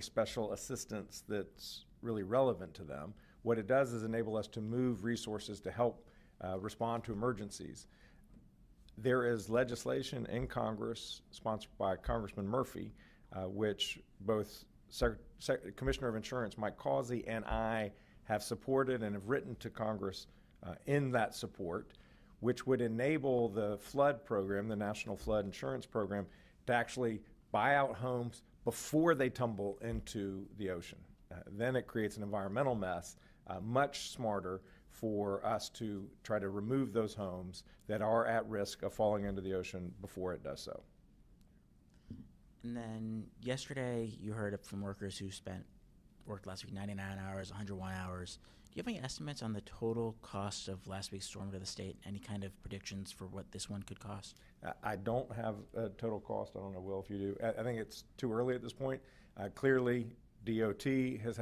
special assistance that's really relevant to them. What it does is enable us to move resources to help respond to emergencies. There is legislation in Congress sponsored by Congressman Murphy, which both Commissioner of Insurance Mike Causey and I have supported and have written to Congress in that support, which would enable the flood program, the National Flood Insurance Program, to actually buy out homes before they tumble into the ocean. Then it creates an environmental mess, much smarter for us to try to remove those homes that are at risk of falling into the ocean before it does so. And then yesterday you heard from workers who worked last week 99 hours, 101 hours. Do you have any estimates on the total cost of last week's storm to the state? Any kind of predictions for what this one could cost? I don't have a total cost. I don't know, Will, if you do. I think it's too early at this point. Clearly, DOT has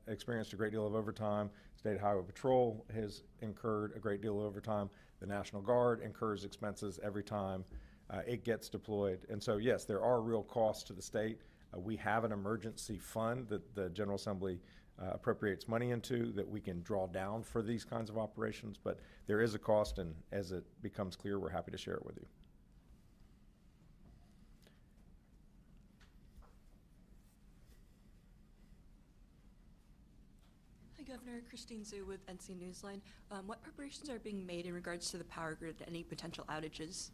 experienced a great deal of overtime. State Highway Patrol has incurred a great deal of overtime. The National Guard incurs expenses every time it gets deployed. And so, yes, there are real costs to the state. We have an emergency fund that the General Assembly appropriates money into that we can draw down for these kinds of operations, but there is a cost, and as it becomes clear, we're happy to share it with you. Hi, Governor. Christine Zhu with NC Newsline. What preparations are being made in regards to the power grid and any potential outages?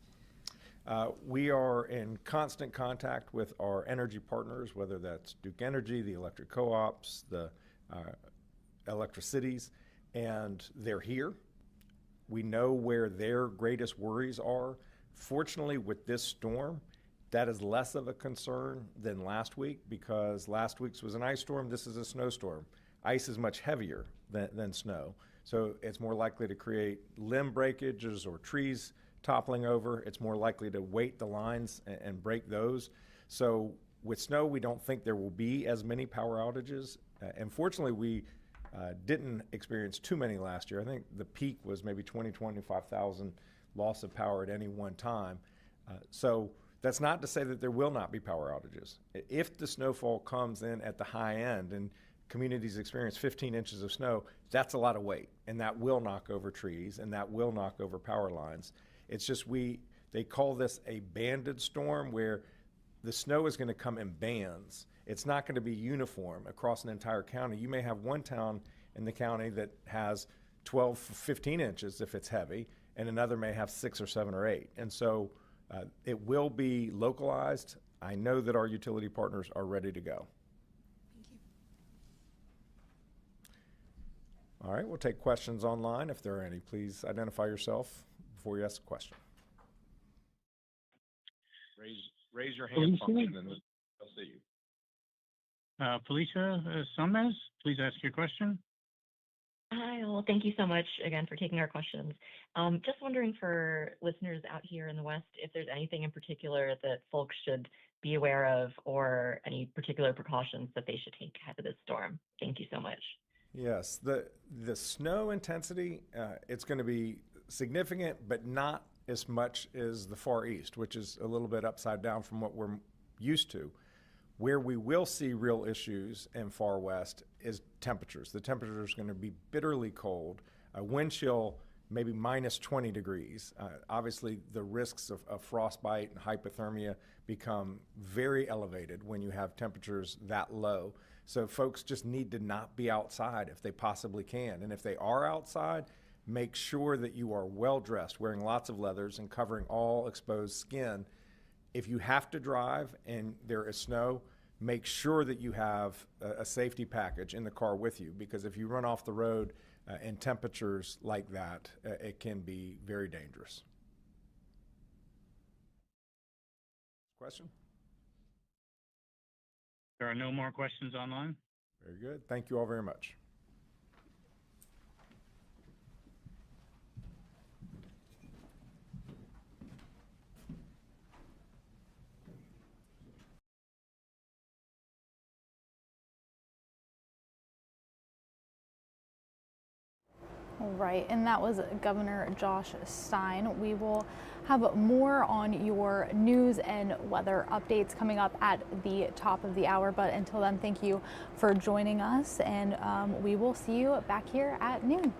We are in constant contact with our energy partners, whether that's Duke Energy, the electric co-ops, the electricities, and they're here. We know where their greatest worries are. Fortunately, with this storm, that is less of a concern than last week, because last week's was an ice storm. This is a snowstorm. Ice is much heavier than snow, so it's more likely to create limb breakages or trees toppling over. It's more likely to weight the lines and break those. So with snow, we don't think there will be as many power outages. And fortunately, we didn't experience too many last year. I think the peak was maybe 25,000 loss of power at any one time. So that's not to say that there will not be power outages. If the snowfall comes in at the high end and communities experience 15 inches of snow, that's a lot of weight, and that will knock over trees, and that will knock over power lines. It's just they call this a banded storm, where the snow is going to come in bands. It's not going to be uniform across an entire county. You may have one town in the county that has 12, 15 inches if it's heavy, and another may have 6 or 7 or 8. And so it will be localized. I know that our utility partners are ready to go. Thank you. All right, we'll take questions online if there are any. Please identify yourself before you ask a question. Raise your hand function and they'll see you. Felicia Summers, please ask your question. Hi, well, thank you so much again for taking our questions. Just wondering for listeners out here in the West, if there's anything in particular that folks should be aware of, or any particular precautions that they should take ahead of this storm. Thank you so much. Yes, the snow intensity, it's going to be significant, but not as much as the Far East, which is a little bit upside down from what we're used to. Where we will see real issues in Far West is temperatures. The temperature is going to be bitterly cold. Wind chill maybe minus 20 degrees. Obviously, the risks of frostbite and hypothermia become very elevated when you have temperatures that low. So folks just need to not be outside if they possibly can. And if they are outside, make sure that you are well dressed, wearing lots of leathers and covering all exposed skin. If you have to drive and there is snow, make sure that you have a safety package in the car with you, because if you run off the road in temperatures like that, it can be very dangerous. Question? There are no more questions online. Very good. Thank you all very much. All right, and that was Governor Josh Stein. We will have more on your news and weather updates coming up at the top of the hour. But until then, thank you for joining us, and we will see you back here at noon.